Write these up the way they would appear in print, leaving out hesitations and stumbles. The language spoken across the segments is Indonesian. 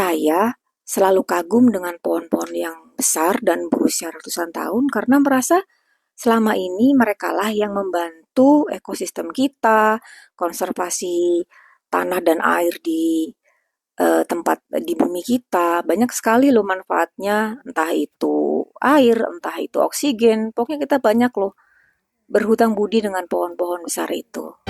Saya selalu kagum dengan pohon-pohon yang besar dan berusia ratusan tahun karena merasa selama ini merekalah yang membantu ekosistem kita, konservasi tanah dan air di tempat di bumi kita. Banyak sekali loh manfaatnya, entah itu air, entah itu oksigen. Pokoknya kita banyak loh berhutang budi dengan pohon-pohon besar itu.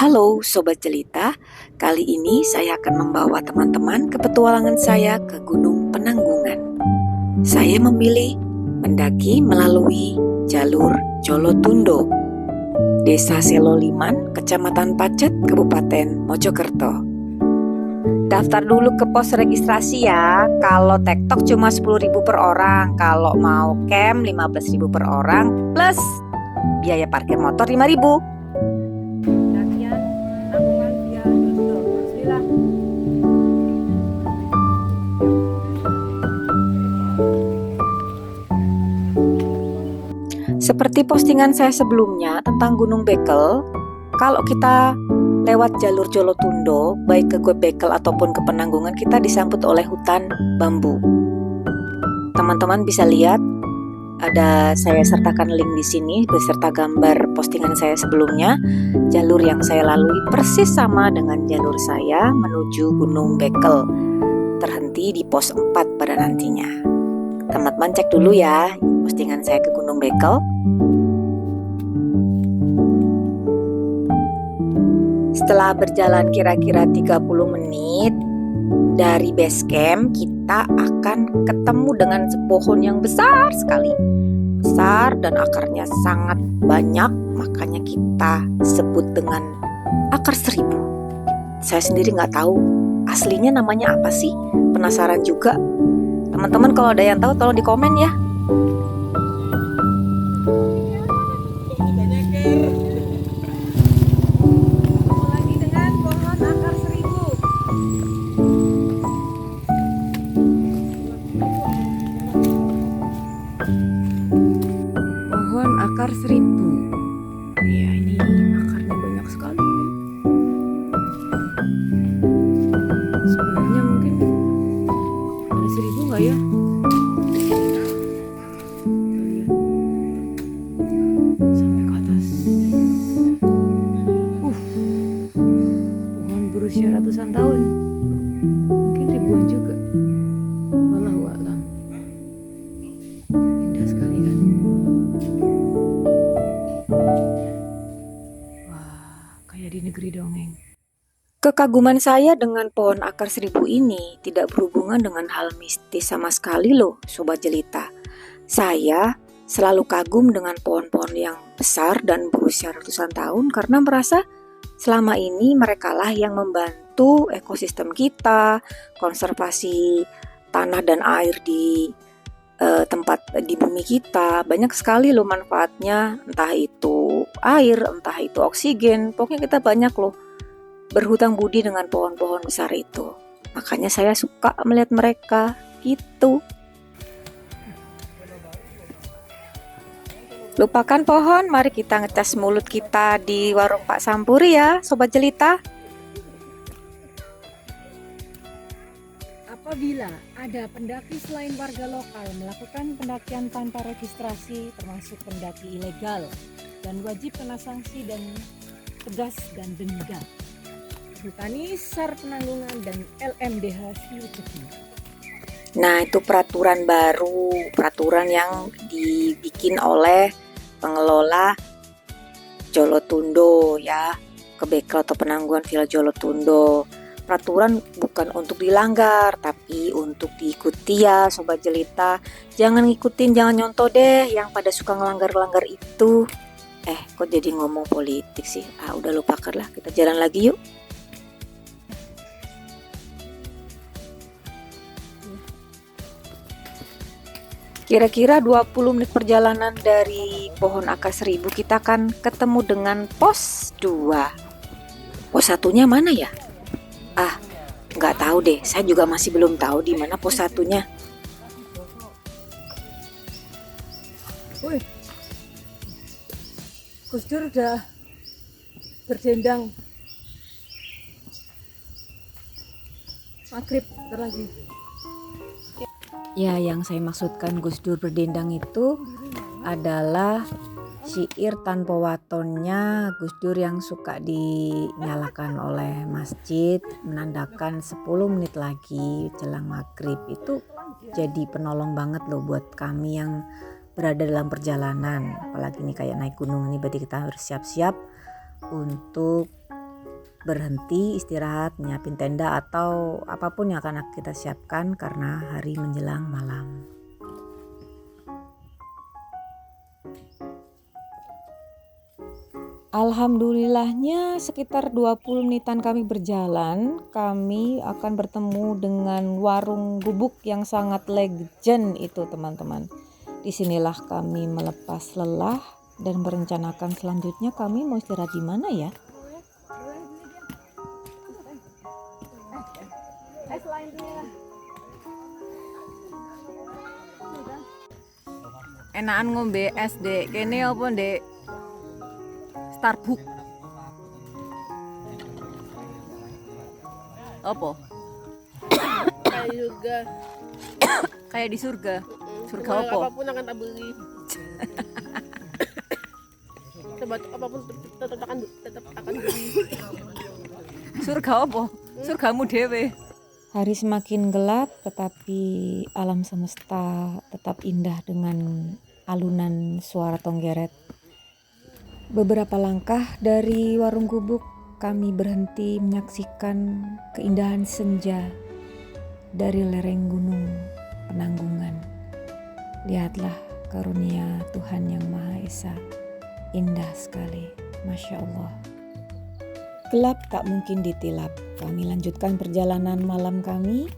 Halo Sobat Jelita, kali ini saya akan membawa teman-teman ke petualangan saya ke Gunung Penanggungan. Saya memilih mendaki melalui jalur Jolotundo, Desa Seloliman, Kecamatan Pacet, Kabupaten Mojokerto. Daftar dulu ke pos registrasi ya. Kalau TikTok cuma 10.000 per orang, kalau mau camp 15.000 per orang, plus biaya parkir motor 5.000. Seperti postingan saya sebelumnya tentang Gunung Bekel, kalau kita lewat jalur Jolotundo, baik ke Bekel ataupun ke Penanggungan, kita disambut oleh hutan bambu. Teman-teman bisa lihat, ada saya sertakan link di sini beserta gambar postingan saya sebelumnya. Jalur yang saya lalui persis sama dengan jalur saya menuju Gunung Bekel, terhenti di pos 4 pada nantinya. Teman-teman cek dulu ya postingan saya ke Gunung Bekel. Setelah berjalan kira-kira 30 menit dari base camp, kita akan ketemu dengan pohon yang besar sekali. Besar dan akarnya sangat banyak, makanya kita sebut dengan akar 1000. Saya sendiri nggak tahu aslinya namanya apa sih, penasaran juga. Teman-teman kalau ada yang tahu tolong di komen ya. Lagi dengan pohon akar 1000. Pohon akar 1000. Ya, ini akarnya banyak sekali. Sebenarnya mungkin ada 1000 nggak ya? Sampai ke atas. Pohon berusia ratusan tahun. Mungkin ribuan juga. Wallahu a'lam. Indah sekali kan? Wah, kayak di negeri dongeng. Kekaguman saya dengan pohon akar 1000 ini tidak berhubungan dengan hal mistis sama sekali loh, Sobat Jelita. Saya selalu kagum dengan pohon-pohon yang besar dan berusia ratusan tahun karena merasa selama ini merekalah yang membantu ekosistem kita, konservasi tanah dan air di tempat di bumi kita. Banyak sekali loh manfaatnya, entah itu air, entah itu oksigen. Pokoknya kita banyak loh berhutang budi dengan pohon-pohon besar itu. Makanya saya suka melihat mereka gitu. Lupakan pohon, mari kita ngetes mulut kita di warung Pak Sampuri ya, Sobat Jelita. Apabila ada pendaki selain warga lokal melakukan pendakian tanpa registrasi, termasuk pendaki ilegal, dan wajib kena sanksi dan tegas dan denda. Butani SAR Penanggungan dan LMDH Hiu Ceki. Nah, itu peraturan baru, peraturan yang dibikin oleh pengelola Jolotundo ya, ke Bekel atau Penanggungan Villa Jolotundo. Peraturan bukan untuk dilanggar, tapi untuk diikuti ya, Sobat Jelita. Jangan ngikutin, jangan nyontoh deh yang pada suka ngelanggar-langgar itu. Kok jadi ngomong politik sih? Udah lupakan lah, kita jalan lagi yuk. Kira-kira 20 menit perjalanan dari pohon akar seribu kita akan ketemu dengan pos 2. Pos satunya mana ya? Nggak tahu deh, saya juga masih belum tahu di mana pos satunya. Woi, Gus Dur udah berdendang. Maghrib lagi. Ya, yang saya maksudkan Gus Dur berdendang itu adalah syair tanpa watonnya Gus Dur yang suka dinyalakan oleh masjid menandakan 10 menit lagi jelang maghrib. Itu jadi penolong banget loh buat kami yang berada dalam perjalanan, apalagi ini kayak naik gunung ini, berarti kita harus siap-siap untuk berhenti istirahat, nyiapin tenda atau apapun yang akan kita siapkan karena hari menjelang malam. Alhamdulillahnya sekitar 20 menitan kami berjalan, kami akan bertemu dengan warung gubuk yang sangat legend itu teman-teman. Disinilah kami melepas lelah dan merencanakan selanjutnya kami mau istirahat di mana ya? Enakan ngombe es dek, kene apa dek? Starbucks. Apa? Kayak juga Kayak di surga. Surga Semua apa? apapun akan tak beli. Sebatuk apapun tetap akan beli. Surga apa? Surgamu dewe. Hari semakin gelap tetapi alam semesta tetap indah dengan alunan suara tonggeret. Beberapa langkah dari warung gubuk kami berhenti menyaksikan keindahan senja dari lereng gunung Penanggungan. Lihatlah karunia Tuhan Yang Maha Esa, indah sekali, Masya Allah. Gelap tak mungkin ditilap. Kami lanjutkan perjalanan malam kami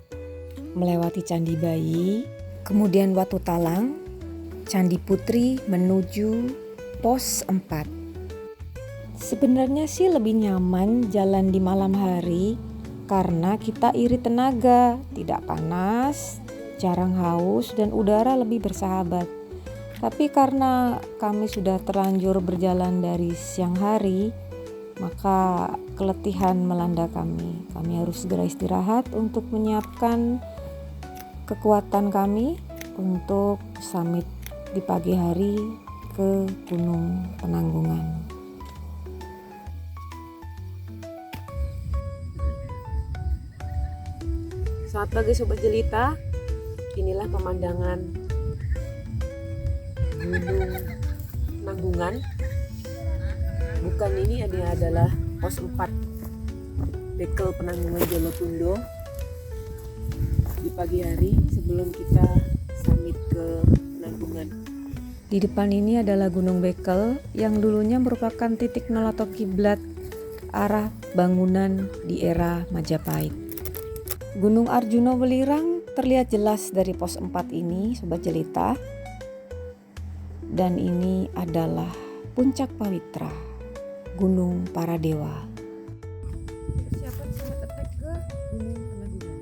melewati Candi Bayi, kemudian Watu Talang, Candi Putri menuju pos 4. Sebenarnya sih lebih nyaman jalan di malam hari karena kita irit tenaga, tidak panas, jarang haus dan udara lebih bersahabat. Tapi karena kami sudah terlanjur berjalan dari siang hari, maka keletihan melanda kami. Kami harus segera istirahat untuk menyiapkan kekuatan kami untuk summit di pagi hari ke Gunung Penanggungan. Selamat pagi Sobat Jelita. Inilah pemandangan Gunung Penanggungan. Bukan, ini adalah pos 4 Bekel Penanggungan Jolotundo di pagi hari sebelum kita summit ke Penanggungan. Di depan ini adalah Gunung Bekel yang dulunya merupakan titik nol atau kiblat arah bangunan di era Majapahit. Gunung Arjuna Welirang terlihat jelas dari pos 4 ini Sobat Jelita. Dan ini adalah Puncak Pawitra, Gunung Para Dewa. Persiapan summit attack ke Gunung Penanggungan.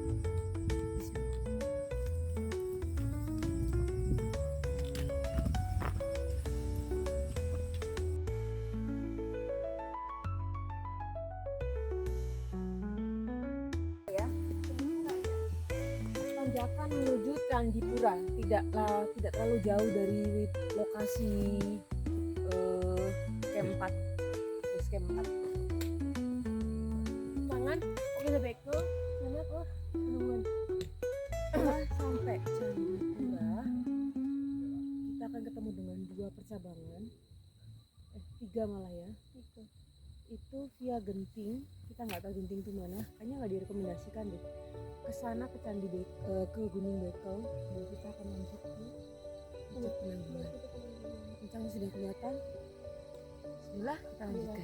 Tanjakan menuju Candipura, tidak terlalu jauh dari lokasi camp 4. Base camp 4. Tangan, oke bekel, mana kok? Penungguan. Setelah sampai Candipura, kita akan ketemu dengan 2 percabangan. 3 malah ya. Itu via Genting. Kita nggak tahu Genting itu mana. Kayaknya nggak direkomendasikan deh. Ke sana ke ke Gunung Bekel. Dan kita akan lanjut ke Puncak Penanggungan. Puncaknya sudah kelihatan. Bismillah, kita lanjutkan.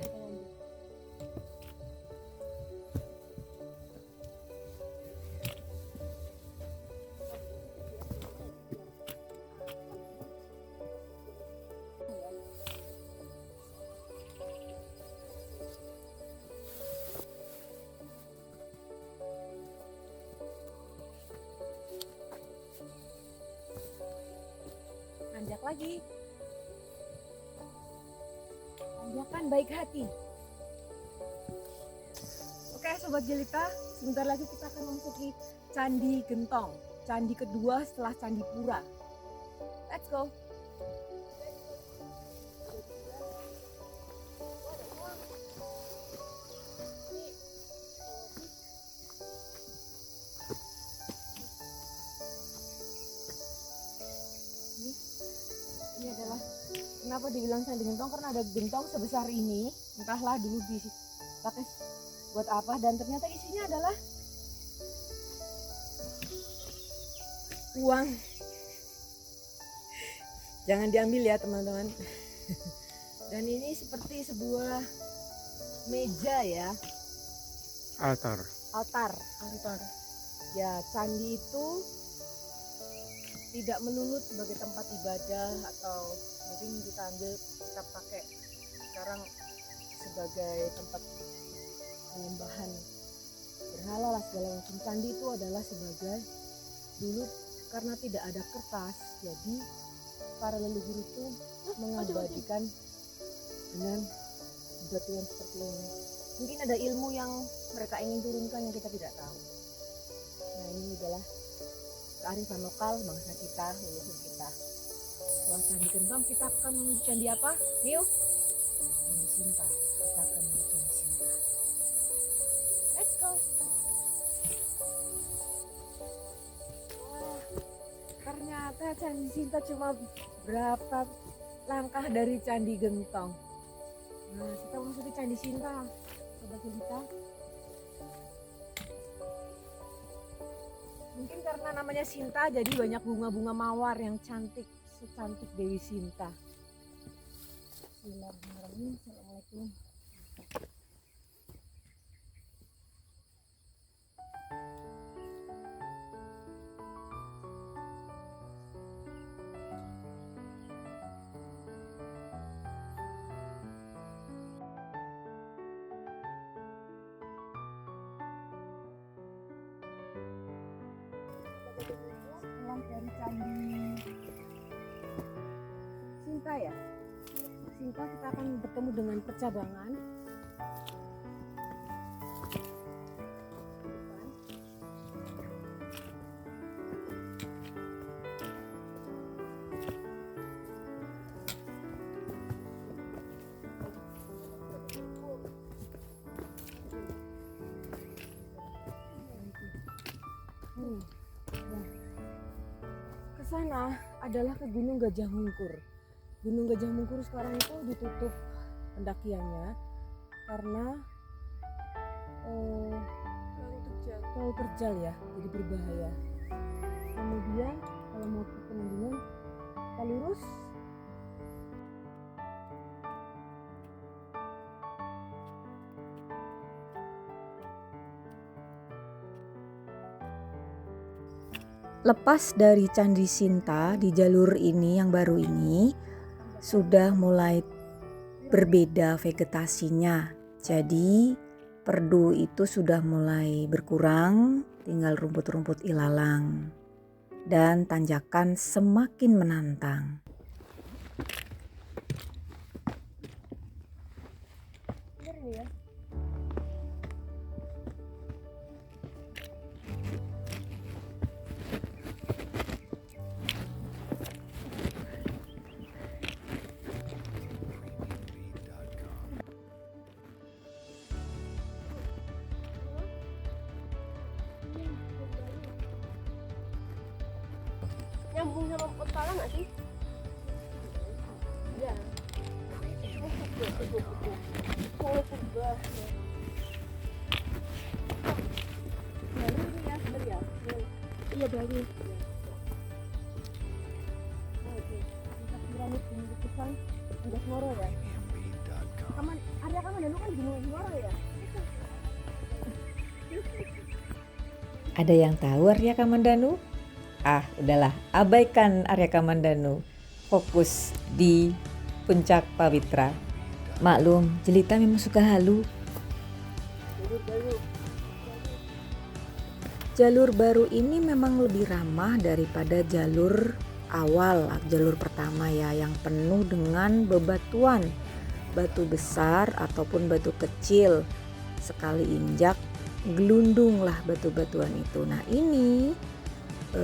lagi. Tanjakan baik hati. Oke Sobat Jelita, sebentar lagi kita akan memasuki Candi Gentong. Candi kedua setelah Candi Pura. Let's go. Ini adalah kenapa dibilang Candi Gentong, karena ada gentong sebesar ini, entahlah dulu dipakai buat apa, dan ternyata isinya adalah uang. Jangan diambil ya teman-teman. Dan ini seperti sebuah meja ya, Altar. altar. Ya, candi itu tidak melulu sebagai tempat ibadah, atau mungkin kita pakai sekarang sebagai tempat penyembahan berhala lah segala macam. Candi itu adalah sebagai, dulu karena tidak ada kertas, jadi para leluhur itu mengabadikan dengan batuan seperti ini. Mungkin ada ilmu yang mereka ingin turunkan yang kita tidak tahu. Nah, ini adalah kearifan lokal bangsa kita, leluhur kita. Setelah Candi Gentong, kita akan menuju candi apa? Yuk, Candi Sinta. Kita akan menuju Candi Sinta. Let's go. Wah, ternyata Candi Sinta cuma berapa langkah dari Candi Gentong. Nah, kita masuk ke Candi Sinta, Sobat Jelita. Mungkin karena namanya Sinta, jadi banyak bunga-bunga mawar yang cantik, secantik Dewi Sinta. Bismillahirrahmanirrahim. Assalamualaikum. Setelah dari Candi Sinta ya, Sinta kita akan bertemu dengan percabangan. Ke sana adalah ke Gunung Gajah Mungkur. Gunung Gajah Mungkur sekarang itu ditutup pendakiannya karena terlalu terjal ya, jadi berbahaya. Kemudian kalau mau ke penanggungan kita lurus. Lepas dari Candi Sinta, di jalur ini yang baru ini sudah mulai berbeda vegetasinya. Jadi perdu itu sudah mulai berkurang, tinggal rumput-rumput ilalang. Dan tanjakan semakin menantang. Ya. Nyambung sama kepala nggak sih? Iya. Oh, kubah. Baru ini ya, bener ya? Iya baru. Oke. Kita piramid di lukisan Anjas Moro ya. Arya Kamandanu kan Gunung Anjas Moro ya. Ada yang tahu Arya Kamandanu? Ah, udahlah, abaikan Arya Kamandanu. Fokus di Puncak Pawitra. Maklum, Jelita memang suka halu. Jalur baru ini memang lebih ramah daripada jalur awal jalur pertama ya, yang penuh dengan bebatuan, batu besar ataupun batu kecil. Sekali injak gelundunglah batu-batuan itu. Nah ini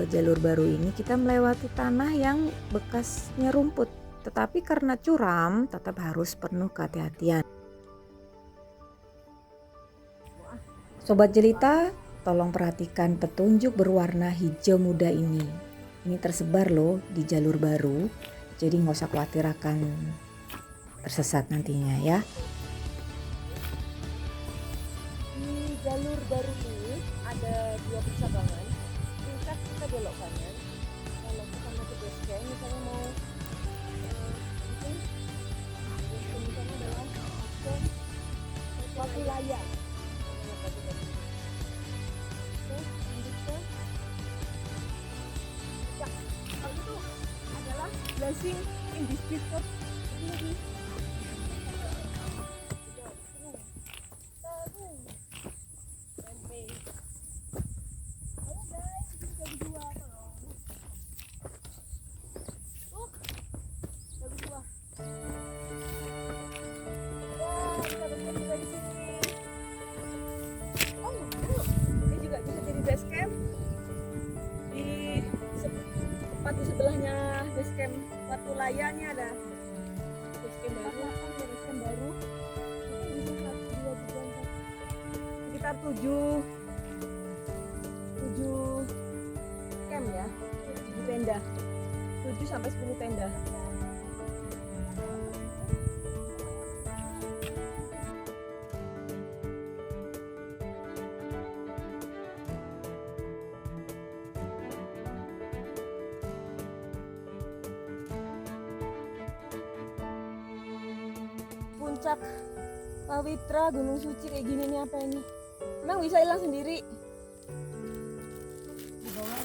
jalur baru ini kita melewati tanah yang bekasnya rumput, tetapi karena curam tetap harus penuh kehati-hatian. Sobat Jelita, tolong perhatikan petunjuk berwarna hijau muda ini. Ini tersebar loh di jalur baru, jadi nggak usah khawatir akan tersesat nantinya ya. Di jalur baru ini ada 2 percabangan. Puncak kita belok kanan. Kalau kita mau ke base camp, misalnya mau mungkin misalnya adalah ke Watu Layar. Terus lanjut ke puncak. Kalau itu adalah blessing in this sport. Ini base camp di tepat di sebelahnya base camp Watu Layar ini ada base camp baru. Base camp baru mungkin bisa 1, 2, 3, 4 sekitar 7 camp ya, 7 tenda, 7 sampai 10 tenda. Puncak Pawitra Gunung Suci kayak gini nih, apa ini? Emang bisa hilang sendiri? Di bawah.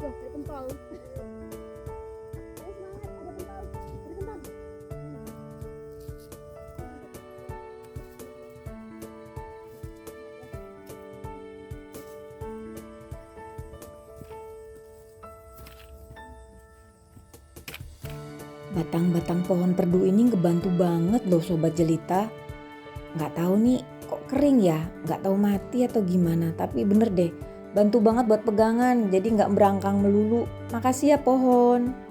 Wah, ada tempal. Semangat, ada tempal. Ada tempal. Batang-batang pohon perdu ini ngebantu banget loh Sobat Jelita. Nggak tahu nih kok kering ya, nggak tahu mati atau gimana. Tapi bener deh, bantu banget buat pegangan, jadi nggak berangkang melulu. Makasih ya pohon.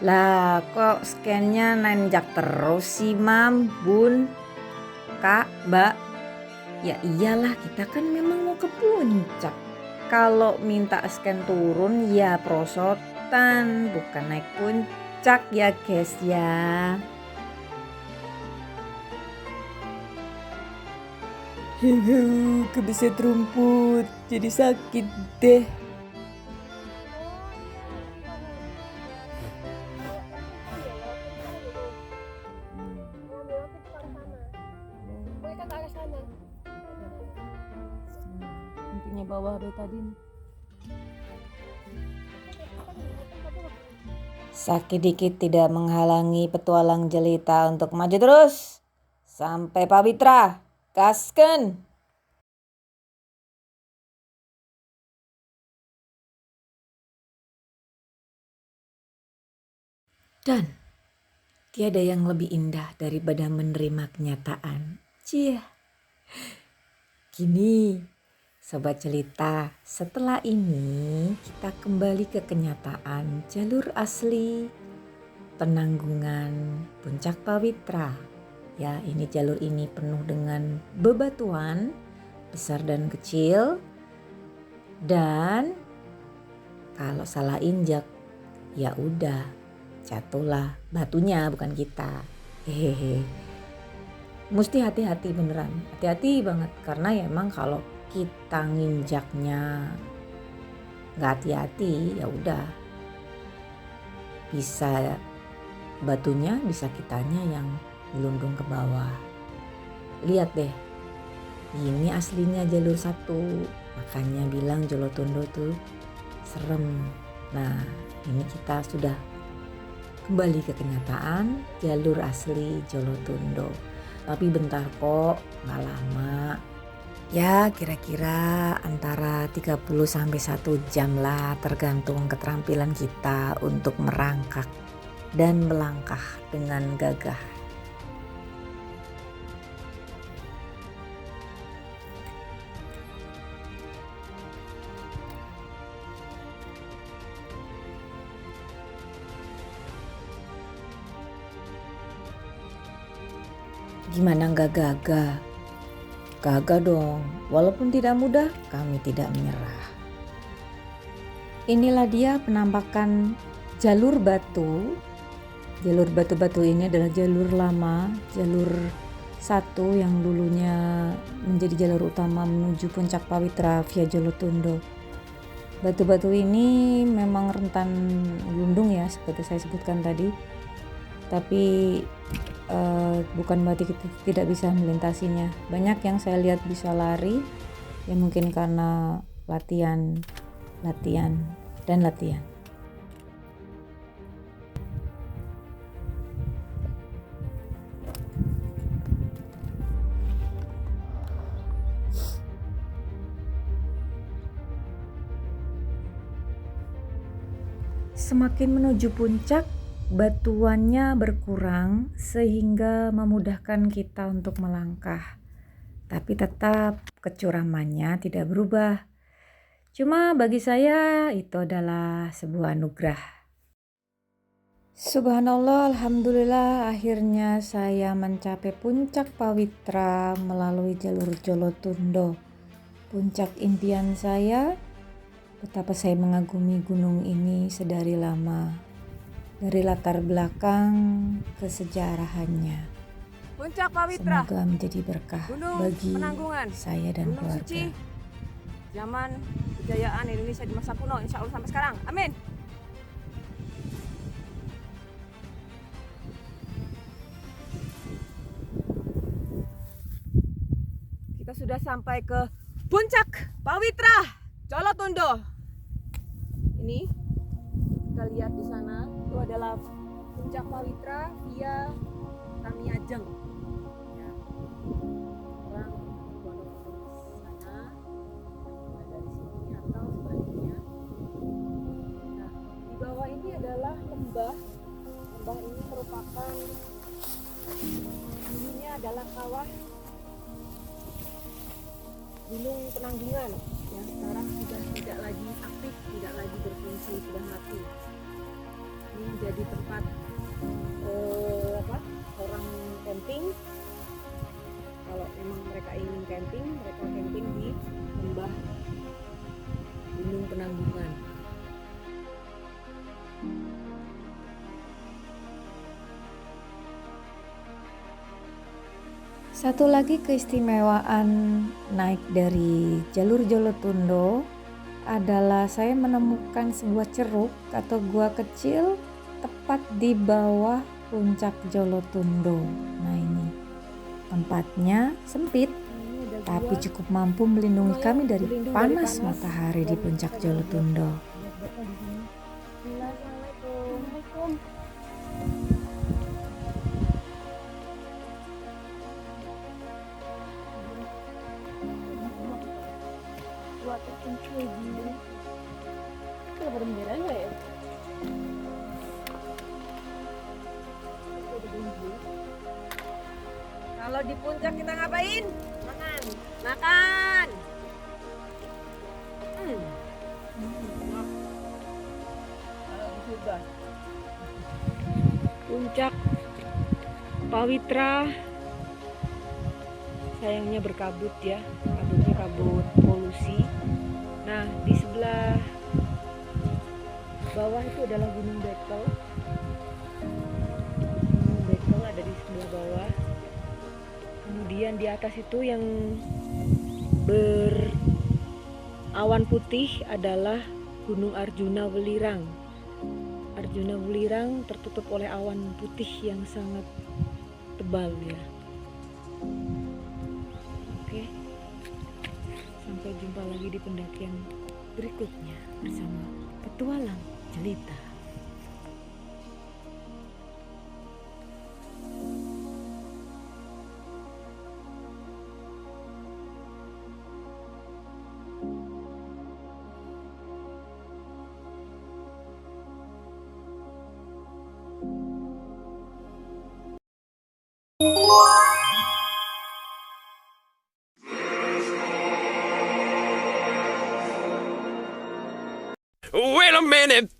Lah kok scannya nanjak terus sih Mam, Bun, Kak, Mbak? Ya iyalah kita kan memang mau ke puncak. Kalau minta scan turun ya prosotan, bukan naik puncak ya guys ya. Kebeset rumput, jadi sakit deh. Intinya bawah betadin. Sakit dikit tidak menghalangi petualang Jelita untuk maju terus sampai Pawitra. Gasken. Dan tiada yang lebih indah daripada menerima kenyataan. Cie. Gini, Sobat Jelita, setelah ini kita kembali ke kenyataan jalur asli penanggungan Puncak Pawitra. Ya, ini jalur ini penuh dengan bebatuan besar dan kecil, dan kalau salah injak ya udah jatuhlah batunya, bukan kita. Hehehe. Mesti hati-hati beneran, hati-hati banget, karena ya emang kalau kita nginjaknya nggak hati-hati ya udah bisa batunya, bisa kitanya yang gelundung ke bawah. Lihat deh, ini aslinya jalur 1, makanya bilang Jolotundo tuh serem. Nah, ini kita sudah kembali ke kenyataan jalur asli Jolotundo. Tapi bentar kok, gak lama. Ya kira-kira antara 30 sampai 1 jam lah, tergantung keterampilan kita untuk merangkak dan melangkah dengan gagah. Gimana gak gagah? Gagah dong, walaupun tidak mudah, kami tidak menyerah. Inilah dia penampakan jalur batu. Jalur batu-batu ini adalah jalur lama, jalur 1 yang dulunya menjadi jalur utama menuju Puncak Pawitra via Jolotundo. Batu-batu ini memang rentan gelundung ya, seperti saya sebutkan tadi. Tapi bukan berarti kita tidak bisa melintasinya. Banyak yang saya lihat bisa lari, ya mungkin karena latihan. Semakin menuju puncak, batuannya berkurang sehingga memudahkan kita untuk melangkah. Tapi tetap kecuramannya tidak berubah. Cuma bagi saya itu adalah sebuah anugerah. Subhanallah, alhamdulillah akhirnya saya mencapai Puncak Pawitra melalui jalur Jolotundo. Puncak impian saya, betapa saya mengagumi gunung ini sedari lama. Dari latar belakang kesejarahannya. Puncak Pawitra. Semoga menjadi berkah Gunung bagi Penanggungan. saya dan Gunung keluarga. suci zaman kejayaan Indonesia di masa kuno, insya Allah sampai sekarang. Amin. Kita sudah sampai ke Puncak Pawitra Jolotundo. Ini kita lihat di sana, itu adalah Puncak Pawitra via Tamiajeng. Ya. Orang pondok sana, mulai dari sini atau sebaliknya. Nah, di bawah ini adalah lembah. Lembah ini merupakan, dulunya adalah kawah Gunung Penanggungan. Yang sekarang sudah tidak lagi aktif, tidak lagi berfungsi, sudah mati. Ini menjadi tempat orang camping. Kalau memang mereka ingin camping, mereka camping di lembah Gunung Penanggungan. Satu lagi keistimewaan naik dari jalur Jolotundo adalah saya menemukan sebuah ceruk atau gua kecil tepat di bawah Puncak Jolotundo. Nah ini tempatnya sempit tapi cukup mampu melindungi kami dari panas matahari di Puncak Jolotundo. Assalamualaikum. Kalau di puncak kita ngapain? Makan. Makan. Kalau di surga. puncak Pawitra. Sayangnya berkabut ya, kabutnya kabut polusi. Nah, di sebelah bawah itu adalah Gunung Bekel. Gunung Bekel ada di sebelah bawah. Kemudian di atas itu yang berawan putih adalah Gunung Arjuna Welirang. Arjuna Welirang tertutup oleh awan putih yang sangat tebal ya. Oke, sampai jumpa lagi di pendakian berikutnya bersama Petualang Jelita. Wait a minute.